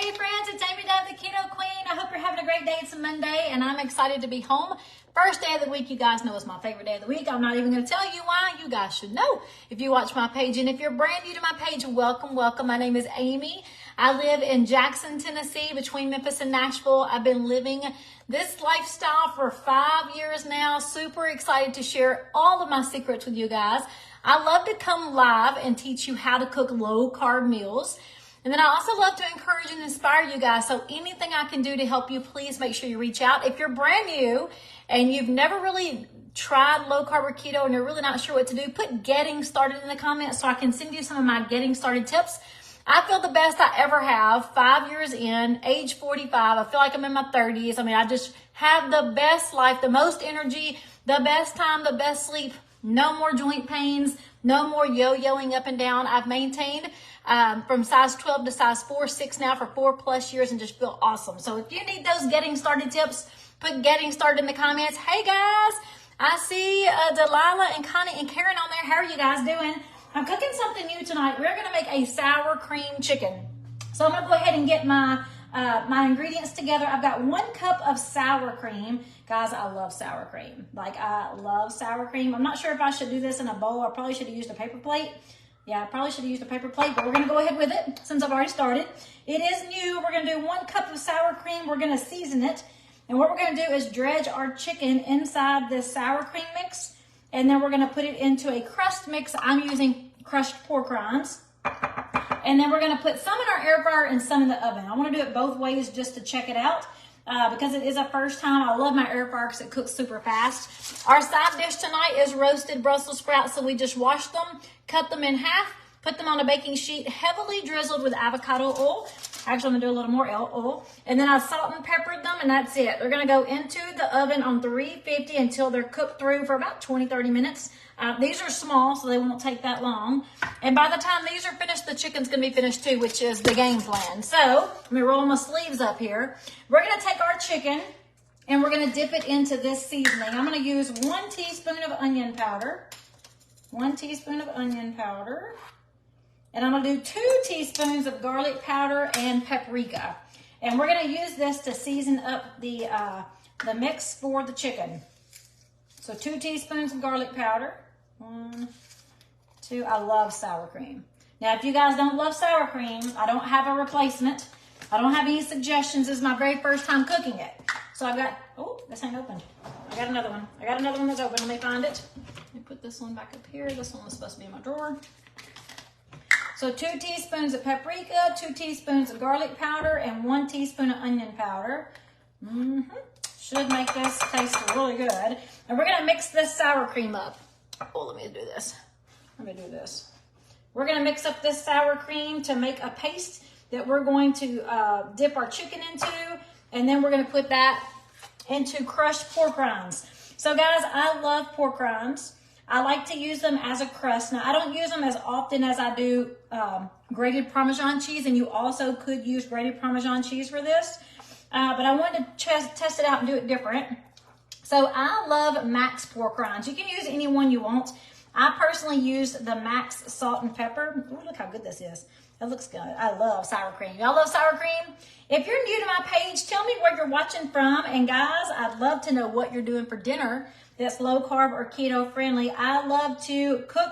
Hey friends, it's Amy Dove, the Keto Queen. I hope you're having a great day. It's a Monday and I'm excited to be home. First day of the week, you guys know it's my favorite day of the week. I'm not even going to tell you why. You guys should know if you watch my page. And if you're brand new to my page, welcome, welcome. My name is Amy. I live in Jackson, Tennessee, between Memphis and Nashville. I've been living this lifestyle for 5 years now. Super excited to share all of my secrets with you guys. I love to come live and teach you how to cook low-carb meals. And then I also love to encourage and inspire you guys. So anything I can do to help you, please make sure you reach out. If you're brand new and you've never really tried low carb or keto and you're really not sure what to do, put getting started in the comments so I can send you some of my getting started tips. I feel the best I ever have, 5 years in, age 45. I feel like I'm in my 30s. I mean, I just have the best life, the most energy, the best time, the best sleep. No more joint pains, no more yo-yoing up and down. I've maintained from size 12 to size 4, 6 now for 4+ years and just feel awesome. So if you need those getting started tips, put getting started in the comments. Hey guys, I see Delilah and Connie and Karen on there. How are you guys doing? I'm cooking something new tonight. We're gonna make a sour cream chicken. So I'm gonna go ahead and get my my ingredients together. I've got 1 cup of sour cream. Guys, I love sour cream. Like, I love sour cream. I'm not sure if I should do this in a bowl. I probably should have used a paper plate. Yeah, I probably should have used a paper plate, but we're gonna go ahead with it since I've already started. It is new. We're gonna do 1 cup of sour cream. We're gonna season it. And what we're gonna do is dredge our chicken inside this sour cream mix. And then we're gonna put it into a crust mix. I'm using crushed pork rinds. And then we're gonna put some in our air fryer and some in the oven. I wanna do it both ways just to check it out because it is a first time. I love my air fryer because it cooks super fast. Our side dish tonight is roasted Brussels sprouts. So we just washed them, cut them in half, put them on a baking sheet, heavily drizzled with avocado oil. Actually, I'm gonna do a little more oil. And then I salt and peppered them and that's it. They're gonna go into the oven on 350 until they're cooked through for about 20-30 minutes. These are small, so they won't take that long. And by the time these are finished, the chicken's gonna be finished too, which is the game plan. So, let me roll my sleeves up here. We're gonna take our chicken and we're gonna dip it into this seasoning. I'm gonna use 1 teaspoon of onion powder. 1 teaspoon of onion powder. And I'm gonna do 2 teaspoons of garlic powder and paprika. And we're gonna use this to season up the mix for the chicken. So 2 teaspoons of garlic powder. 1, 2, I love sour cream. Now, if you guys don't love sour cream, I don't have a replacement. I don't have any suggestions. This is my very first time cooking it. So I've got, oh, this ain't opened. I got another one. I got another one that's open. Let me find it. Let me put this one back up here. This one was supposed to be in my drawer. So 2 teaspoons of paprika, 2 teaspoons of garlic powder, and 1 teaspoon of onion powder. Should make this taste really good. And we're gonna mix this sour cream up. Oh, let me do this. We're gonna mix up this sour cream to make a paste that we're going to dip our chicken into, and then we're gonna put that into crushed pork rinds. So guys, I love pork rinds. I like to use them as a crust. Now, I don't use them as often as I do grated Parmesan cheese, and you also could use grated Parmesan cheese for this. But I wanted to test it out and do it different. So I love Max pork rinds. You can use any one you want. I personally use the Max salt and pepper. Ooh, look how good this is. That looks good. I love sour cream. Y'all love sour cream? If you're new to my page, tell me where you're watching from. And guys, I'd love to know what you're doing for dinner that's low carb or keto friendly. I love to cook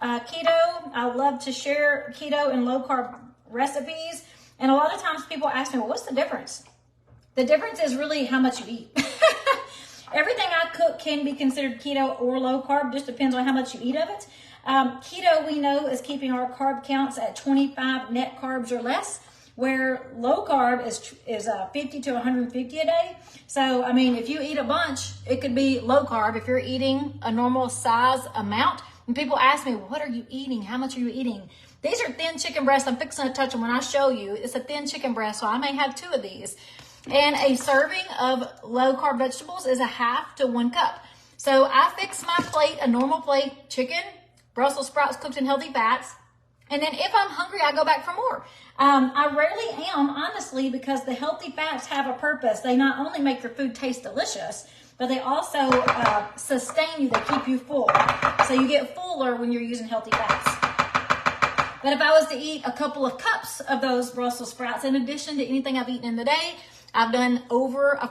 keto. I love to share keto and low carb recipes. And a lot of times people ask me, well, what's the difference? The difference is really how much you eat. Everything I cook can be considered keto or low carb, just depends on how much you eat of it. Keto, we know, is keeping our carb counts at 25 net carbs or less, where low carb is 50 to 150 a day. So, I mean, if you eat a bunch, it could be low carb. If you're eating a normal size amount, and people ask me, what are you eating? How much are you eating? These are thin chicken breasts. I'm fixing to touch them when I show you. It's a thin chicken breast, so I may have 2 of these. And a serving of low-carb vegetables is 1/2 to 1 cup. So I fix my plate, a normal plate, chicken, Brussels sprouts cooked in healthy fats. And then if I'm hungry, I go back for more. I rarely am, honestly, because the healthy fats have a purpose. They not only make your food taste delicious, but they also sustain you. They keep you full. So you get fuller when you're using healthy fats. But if I was to eat a couple of cups of those Brussels sprouts, in addition to anything I've eaten in the day, I've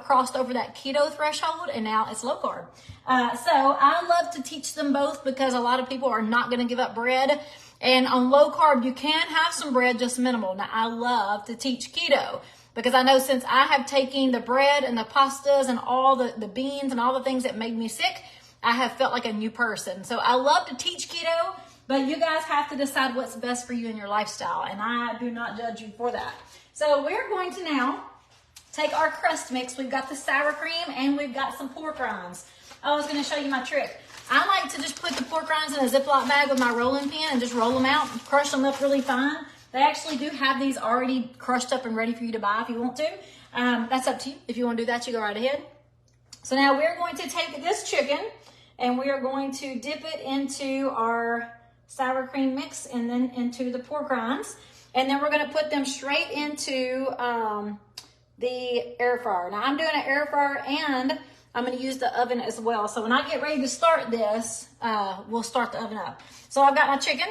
crossed over that keto threshold, and now it's low carb. So I love to teach them both because a lot of people are not going to give up bread. And on low carb, you can have some bread, just minimal. Now, I love to teach keto because I know since I have taken the bread and the pastas and all the beans and all the things that made me sick, I have felt like a new person. So I love to teach keto, but you guys have to decide what's best for you in your lifestyle. And I do not judge you for that. So we're going to now take our crust mix. We've got the sour cream and we've got some pork rinds. I was going to show you my trick. I like to just put the pork rinds in a Ziploc bag with my rolling pin and just roll them out and crush them up really fine. They actually do have these already crushed up and ready for you to buy if you want to. That's up to you. If you want to do that, you go right ahead. So now we're going to take this chicken and we are going to dip it into our sour cream mix and then into the pork rinds. And then we're going to put them straight into the air fryer. Now I'm doing an air fryer and I'm going to use the oven as well. So when I get ready to start this, we'll start the oven up. So I've got my chicken,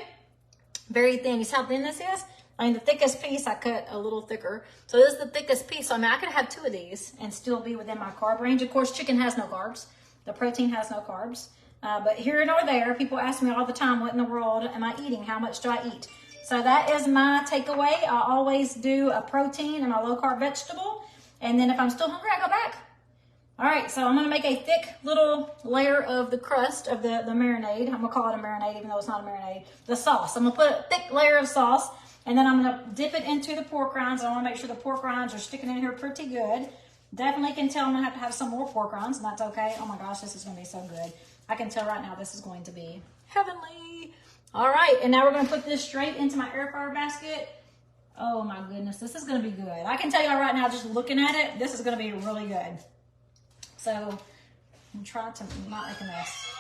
very thin. You see how thin this is? I mean, the thickest piece I cut a little thicker. So this is the thickest piece. So I mean, I could have 2 of these and still be within my carb range. Of course, chicken has no carbs. The protein has no carbs. But here nor there, people ask me all the time, what in the world am I eating? How much do I eat? So that is my takeaway. I always do a protein and my low carb vegetable. And then if I'm still hungry, I go back. All right, so I'm going to make a thick little layer of the crust of the marinade. I'm going to call it a marinade, even though it's not a marinade. The sauce. I'm going to put a thick layer of sauce, and then I'm going to dip it into the pork rinds. I want to make sure the pork rinds are sticking in here pretty good. Definitely can tell I'm going to have some more pork rinds, and that's okay. Oh, my gosh, this is going to be so good. I can tell right now this is going to be heavenly. All right, and now we're going to put this straight into my air fryer basket. Oh, my goodness, this is going to be good. I can tell you right now, just looking at it, this is going to be really good. So I'm trying to not make a mess.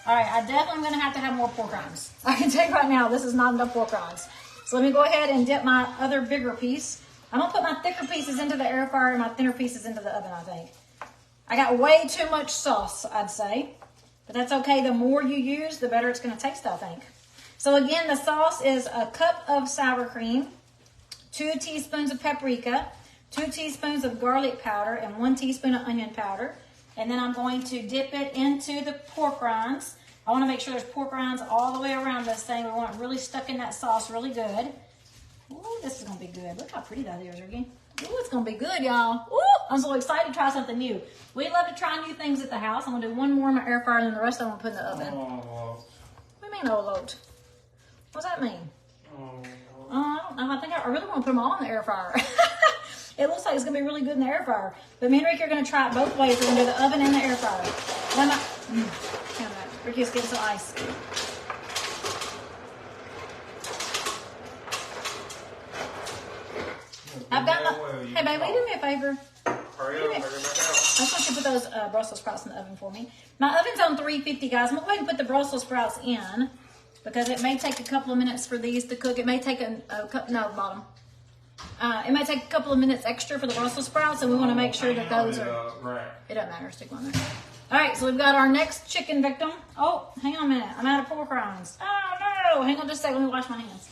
All right, I definitely am going to have more pork rinds. I can tell you right now, this is not enough pork rinds. So let me go ahead and dip my other bigger piece. I'm going to put my thicker pieces into the air fryer and my thinner pieces into the oven, I think. I got way too much sauce, I'd say. But that's okay. The more you use, the better it's going to taste, I think. So again, the sauce is a cup of sour cream, 2 teaspoons of paprika, 2 teaspoons of garlic powder, and 1 teaspoon of onion powder. And then I'm going to dip it into the pork rinds. I want to make sure there's pork rinds all the way around this thing. We want it really stuck in that sauce really good. Ooh, this is going to be good. Look how pretty that is, Ricky. Ooh, it's going to be good, y'all. Ooh, I'm so excited to try something new. We love to try new things at the house. I'm going to do one more in my air fryer, and then the rest I'm going to put in the oven. What do you mean, oh, Lord? What does that mean? I don't know. I think I really want to put them all in the air fryer. It looks like it's going to be really good in the air fryer. But me and Ricky are going to try it both ways. We're going to do the oven and the air fryer. Ricky's getting some ice. I've got my... Hey, babe, will you do me a favor? Hurry up, I just want you to put those Brussels sprouts in the oven for me. My oven's on 350, guys. I'm going to go ahead and put the Brussels sprouts in because it may take a couple of minutes for these to cook. It may take bottom. It might take a couple of minutes extra for the Brussels sprouts, and we want to make sure that those are... Right. It doesn't matter. Stick one there. All right, so we've got our next chicken victim. Oh, hang on a minute. I'm out of pork rinds. Oh, no. Hang on just a second. Let me wash my hands.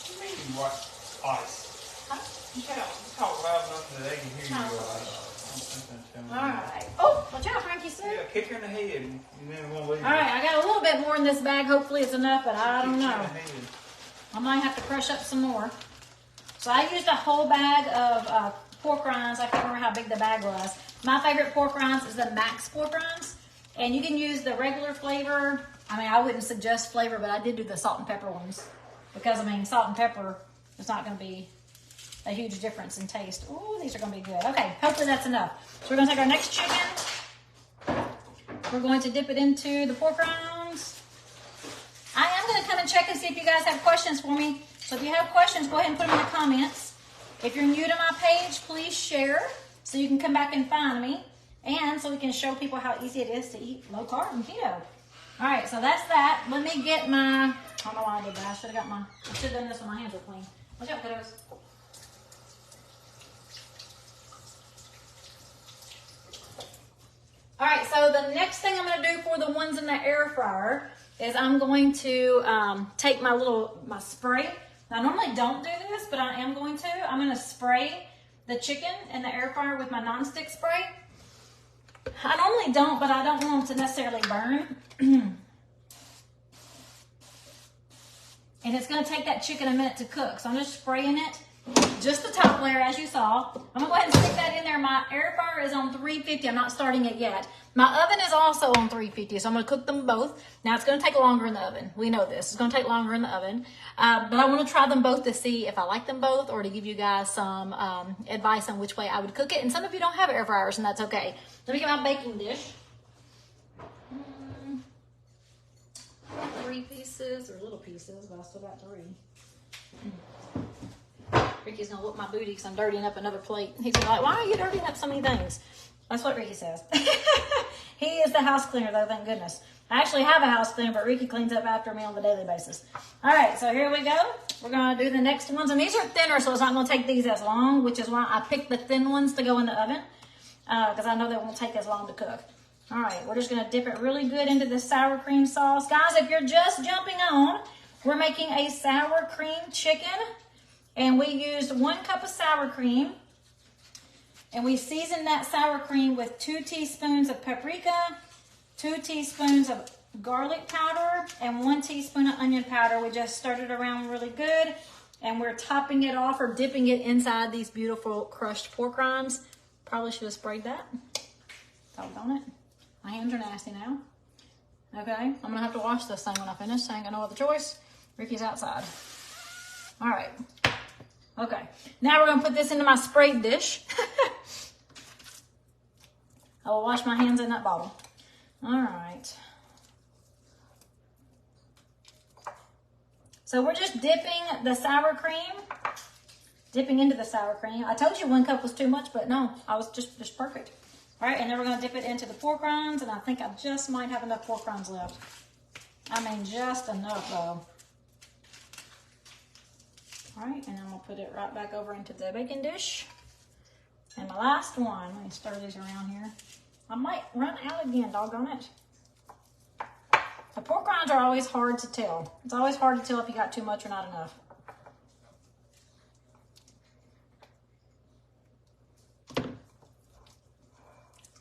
You mean what? Ice. Huh? You talk loud enough that they can hear you. All right. Oh, watch out, Frankie. Yeah, kick her in the head. And then we'll leave. All right, I got a little bit more in this bag. Hopefully it's enough, but I don't know. I might have to crush up some more. So I used a whole bag of pork rinds. I can't remember how big the bag was. My favorite pork rinds is the Max pork rinds. And you can use the regular flavor. I mean, I wouldn't suggest flavor, but I did do the salt and pepper ones. Because, I mean, salt and pepper is not going to be a huge difference in taste. Ooh, these are going to be good. Okay, hopefully that's enough. So we're going to take our next chicken. We're going to dip it into the pork rinds. I am going to come and check and see if you guys have questions for me. So if you have questions, go ahead and put them in the comments. If you're new to my page, please share so you can come back and find me. And so we can show people how easy it is to eat low carb and keto. All right, so that's that. Let me get my, I don't know why I did that. I should have done this when my hands were clean. Watch out, kiddos. All right, so the next thing I'm gonna do for the ones in the air fryer is I'm going to take my spray. Now, I normally don't do this, but I am going to. I'm gonna spray the chicken in the air fryer with my nonstick spray. I normally don't, but I don't want them to necessarily burn. And it's gonna take that chicken a minute to cook. So I'm just spraying it, just the top layer as you saw. I'm gonna go ahead and stick that in there. My air fryer is on 350. I'm not starting it yet. My oven is also on 350, so I'm gonna cook them both. Now it's gonna take longer in the oven. We know this, it's gonna take longer in the oven. But I wanna try them both to see if I like them both or to give you guys some advice on which way I would cook it. And some of you don't have air fryers, and that's okay. Let me get my baking dish. 3 pieces, or little pieces, but I still got 3. Ricky's gonna whoop my booty because I'm dirtying up another plate. He's gonna be like, why are you dirtying up so many things? That's what Ricky says. He is the house cleaner though, thank goodness. I actually have a house cleaner, but Ricky cleans up after me on the daily basis. All right, so here we go. We're gonna do the next ones, and these are thinner, so it's not gonna take these as long, which is why I picked the thin ones to go in the oven, because I know they won't take as long to cook. All right, we're just gonna dip it really good into the sour cream sauce. Guys, if you're just jumping on, we're making a sour cream chicken, and we used 1 cup of sour cream, and we seasoned that sour cream with 2 teaspoons of paprika, 2 teaspoons of garlic powder, and 1 teaspoon of onion powder. We just stirred it around really good, and we're topping it off or dipping it inside these beautiful crushed pork rinds. Probably should have sprayed that. Doggone it. My hands are nasty now. Okay, I'm gonna have to wash this thing when I finish, so I ain't got no other choice. Ricky's outside. All right. Okay, now we're gonna put this into my sprayed dish. I will wash my hands in that bottle. All right. So we're just dipping the sour cream, dipping into the sour cream. I told you 1 cup was too much, but no, I was just perfect. All right, and then we're gonna dip it into the pork rinds, and I think I just might have enough pork rinds left. I mean, just enough though. All right, and I'm gonna put it right back over into the baking dish. And the last one, let me stir these around here. I might run out again, doggone it. The pork rinds are always hard to tell. It's always hard to tell if you got too much or not enough.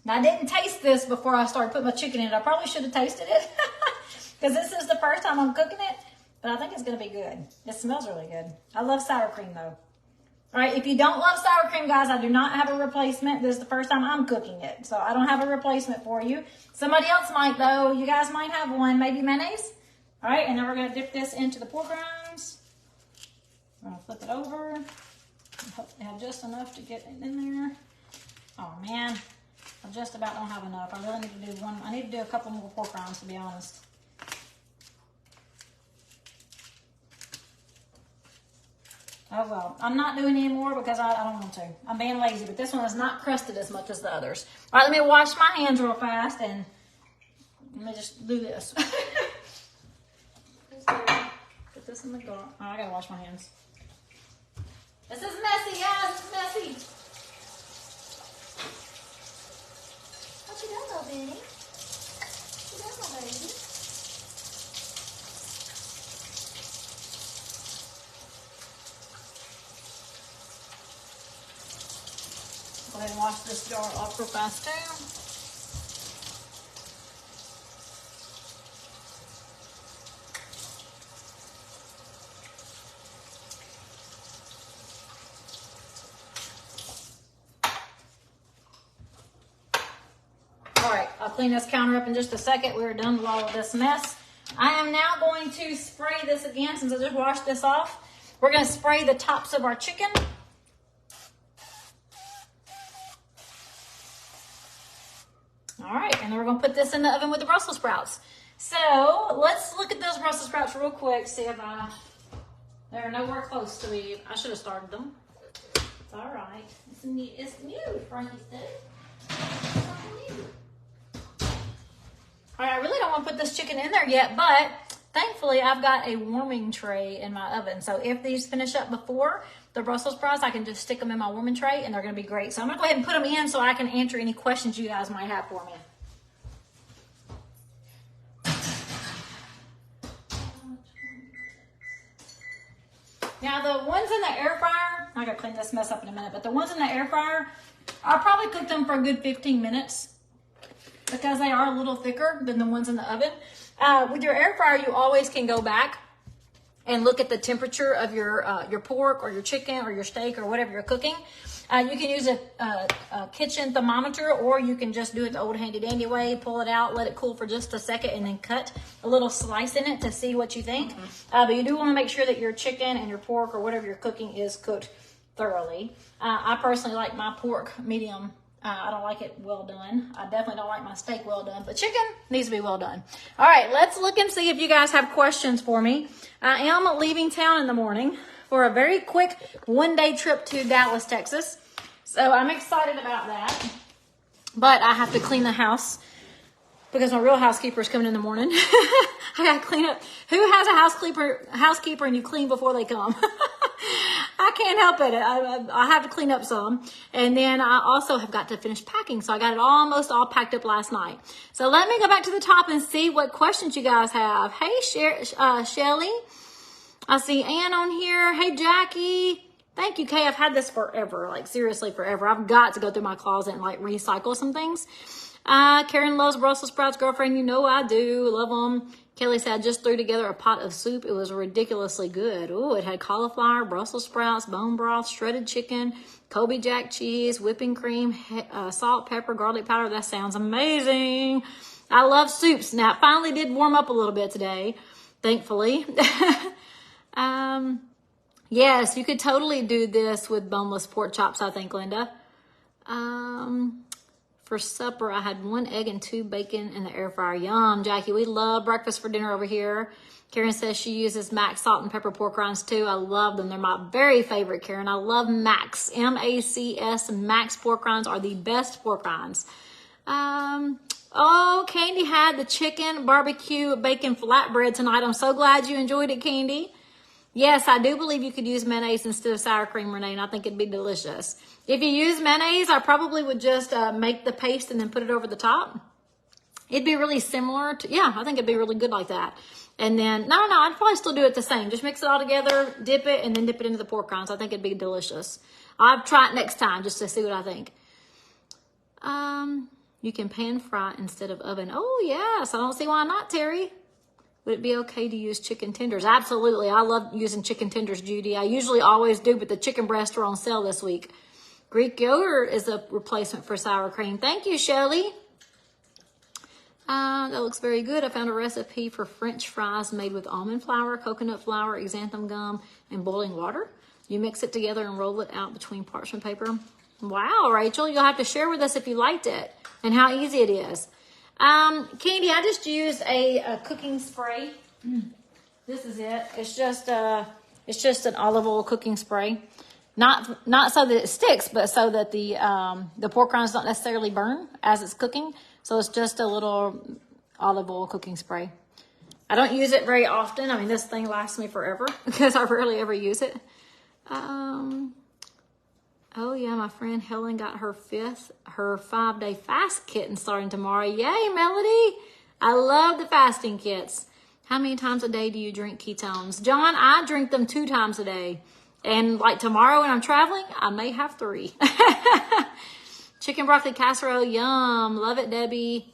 Now, I didn't taste this before I started putting my chicken in it. I probably should have tasted it because this is the first time I'm cooking it, but I think it's going to be good. It smells really good. I love sour cream though. All right, if you don't love sour cream, guys, I do not have a replacement. This is the first time I'm cooking it, so I don't have a replacement for you. Somebody else might though. You guys might have one, maybe mayonnaise. All right, and then we're going to dip this into the pork rinds. I'm going to flip it over. I hope they have just enough to get it in there. Oh man. I just about don't have enough. I really need to do one. I need to do a couple more pork rinds, to be honest. Oh well, I'm not doing any more because I don't want to. I'm being lazy, but this one is not crusted as much as the others. All right, let me wash my hands real fast and let me just do this. Put this in the jar. Oh, I gotta wash my hands. This is messy, guys. It's messy. What you done, little Benny? What you done, my baby? Go ahead and wash this jar off real fast too. All right, I'll clean this counter up in just a second. We're done with all of this mess. I am now going to spray this again since I just washed this off. We're going to spray the tops of our chicken. All right, and then we're going to put this in the oven with the Brussels sprouts. So let's look at those Brussels sprouts real quick, see if they're nowhere close to me. I should have started them. It's all right. It's new, Frankie said. All right, I really don't want to put this chicken in there yet, but thankfully I've got a warming tray in my oven. So if these finish up before the Brussels sprouts, I can just stick them in my warming tray and they're going to be great. So I'm going to go ahead and put them in so I can answer any questions you guys might have for me. Now the ones in the air fryer, I gotta clean this mess up in a minute, but the ones in the air fryer, I'll probably cook them for a good 15 minutes because they are a little thicker than the ones in the oven. With your air fryer, you always can go back and look at the temperature of your pork or your chicken or your steak or whatever you're cooking. You can use a kitchen thermometer, or you can just do it the old handy dandy way, pull it out, let it cool for just a second, and then cut a little slice in it to see what you think. But you do want to make sure that your chicken and your pork or whatever you're cooking is cooked thoroughly. I personally like my pork medium. I don't like it well done. I definitely don't like my steak well done, but chicken needs to be well done. All right, let's look and see if you guys have questions for me. I am leaving town in the morning for a very quick one-day trip to Dallas, Texas. So I'm excited about that. But I have to clean the house because my real housekeeper is coming in the morning. I got to clean up. Who has a housekeeper and you clean before they come? I can't help it. I have to clean up some. And then I also have got to finish packing. So I got it almost all packed up last night. So let me go back to the top and see what questions you guys have. Hey, Shelly. I see Ann on here. Hey, Jackie. Thank you, Kay. I've had this forever. Like, seriously, forever. I've got to go through my closet and, like, recycle some things. Karen loves Brussels sprouts. Girlfriend, you know I do. Love them. Kelly said, I just threw together a pot of soup. It was ridiculously good. Ooh, it had cauliflower, Brussels sprouts, bone broth, shredded chicken, Kobe Jack cheese, whipping cream, salt, pepper, garlic powder. That sounds amazing. I love soups. Now, it finally did warm up a little bit today, thankfully. Yes, you could totally do this with boneless pork chops, I think, Linda. For supper, I had 1 egg and 2 bacon in the air fryer. Yum, Jackie. We love breakfast for dinner over here. Karen says she uses Max salt and pepper pork rinds too. I love them. They're my very favorite, Karen. I love Max. M-A-C-S. Max pork rinds are the best pork rinds. Oh, Candy had the chicken barbecue bacon flatbread tonight. I'm so glad you enjoyed it, Candy. Yes, I do believe you could use mayonnaise instead of sour cream, Renee, and I think it'd be delicious. If you use mayonnaise, I probably would just make the paste and then put it over the top. It'd be really similar to, yeah, I think it'd be really good like that. And then, no, I'd probably still do it the same. Just mix it all together, dip it, and then dip it into the pork rinds. I think it'd be delicious. I'll try it next time just to see what I think. You can pan fry instead of oven. Oh, yes. I don't see why not, Terry. Would it be okay to use chicken tenders? Absolutely. I love using chicken tenders, Judy. I usually always do, but the chicken breasts are on sale this week. Greek yogurt is a replacement for sour cream. Thank you, Shelly. That looks very good. I found a recipe for French fries made with almond flour, coconut flour, xanthan gum, and boiling water. You mix it together and roll it out between parchment paper. Wow, Rachel, you'll have to share with us if you liked it and how easy it is. Candy, I just used a cooking spray. This is it. It's just an olive oil cooking spray. Not so that it sticks, but so that the pork rinds don't necessarily burn as it's cooking. So it's just a little olive oil cooking spray. I don't use it very often. I mean, this thing lasts me forever because I rarely ever use it. Oh yeah, my friend Helen got her 5-day fast kitten starting tomorrow. Yay, Melody! I love the fasting kits. How many times a day do you drink ketones? John, I drink them 2 times a day. And like tomorrow when I'm traveling, I may have 3. Chicken broccoli casserole, yum. Love it, Debbie.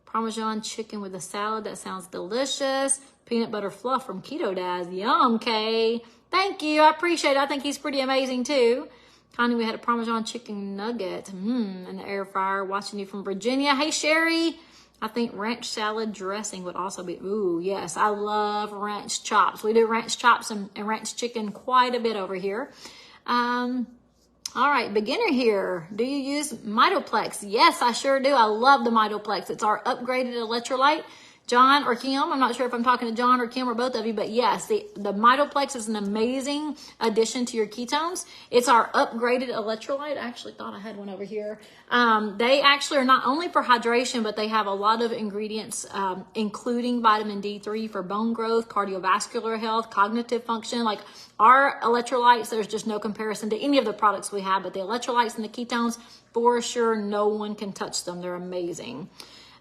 Parmesan chicken with a salad, that sounds delicious. Peanut butter fluff from Keto Daz, yum, Kay. Thank you, I appreciate it. I think he's pretty amazing too. Connie, we had a Parmesan chicken nugget in the air fryer. Watching you from Virginia. Hey, Sherry. I think ranch salad dressing would also be, ooh, yes. I love ranch chops. We do ranch chops and ranch chicken quite a bit over here. All right, beginner here. Do you use Mitoplex? Yes, I sure do. I love the Mitoplex. It's our upgraded electrolyte. John or Kim, I'm not sure if I'm talking to John or Kim or both of you, but yes, the Mitoplex is an amazing addition to your ketones. It's our upgraded electrolyte. I actually thought I had one over here. They actually are not only for hydration, but they have a lot of ingredients, including vitamin D3 for bone growth, cardiovascular health, cognitive function. Like our electrolytes, there's just no comparison to any of the products we have, but the electrolytes and the ketones, for sure, no one can touch them. They're amazing.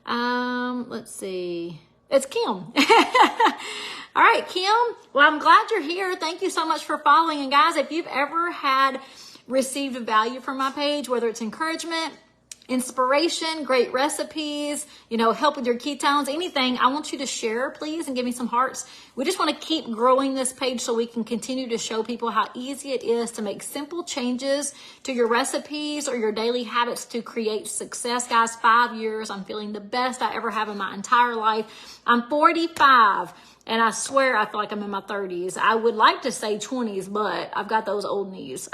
Let's see. It's Kim. All right, Kim. Well, I'm glad you're here. Thank you so much for following. And guys, if you've ever had received value from my page, whether it's encouragement, inspiration, great recipes, help with your ketones, anything, I want you to share, please, and give me some hearts. We just want to keep growing this page so we can continue to show people how easy it is to make simple changes to your recipes or your daily habits to create success. Guys, 5 years, I'm feeling the best I ever have in my entire life. I'm 45. And I swear I feel like I'm in my 30s. I would like to say 20s, but I've got those old knees.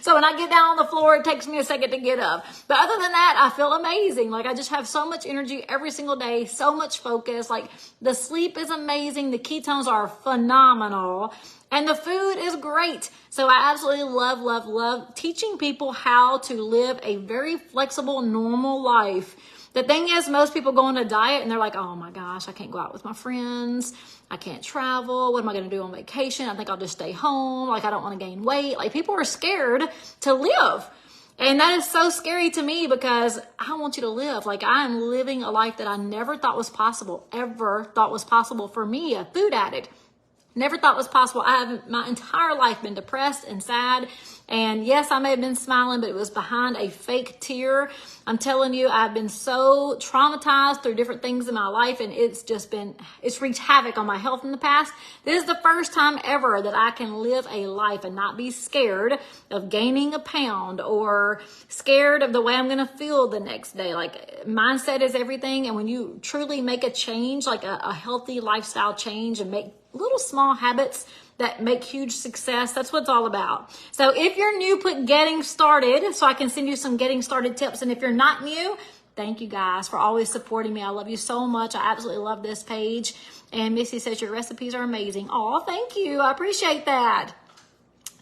So when I get down on the floor, it takes me a second to get up. But other than that, I feel amazing. Like I just have so much energy every single day, so much focus. Like the sleep is amazing. The ketones are phenomenal. And the food is great. So I absolutely love, love, love teaching people how to live a very flexible, normal life. The thing is, most people go on a diet and they're like, oh my gosh, I can't go out with my friends. I can't travel. What am I going to do on vacation? I think I'll just stay home. Like, I don't want to gain weight. Like, people are scared to live. And that is so scary to me because I want you to live. Like, I am living a life that I never thought was possible, ever thought was possible for me, a food addict. Never thought was possible. I have my entire life been depressed and sad. And yes, I may have been smiling, but it was behind a fake tear. I'm telling you, I've been so traumatized through different things in my life, and it's wreaked havoc on my health in the past. This is the first time ever that I can live a life and not be scared of gaining a pound or scared of the way I'm going to feel the next day. Like, mindset is everything. And when you truly make a change, like a healthy lifestyle change, and make little small habits that make huge success, that's what it's all about. So if you're new, put getting started so I can send you some getting started tips. And if you're not new, thank you guys for always supporting me. I love you so much. I absolutely love this page. And Missy says your recipes are amazing. Oh, thank you. I appreciate that.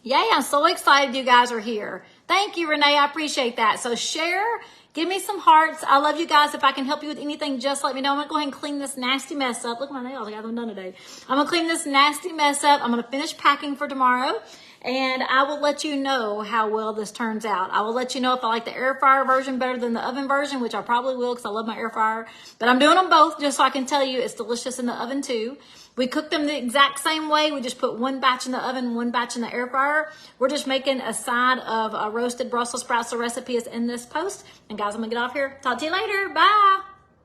Yay, I'm so excited you guys are here. Thank you, Renee. I appreciate that. So share. Give me some hearts. I love you guys. If I can help you with anything, just let me know. I'm going to go ahead and clean this nasty mess up. Look at my nails. I got them done today. I'm going to clean this nasty mess up. I'm going to finish packing for tomorrow. And I will let you know how well this turns out. I will let you know if I like the air fryer version better than the oven version, which I probably will because I love my air fryer. But I'm doing them both just so I can tell you it's delicious in the oven too. We cook them the exact same way. We just put one batch in the oven, one batch in the air fryer. We're just making a side of roasted Brussels sprouts. The recipe is in this post. And guys, I'm going to get off here. Talk to you later. Bye.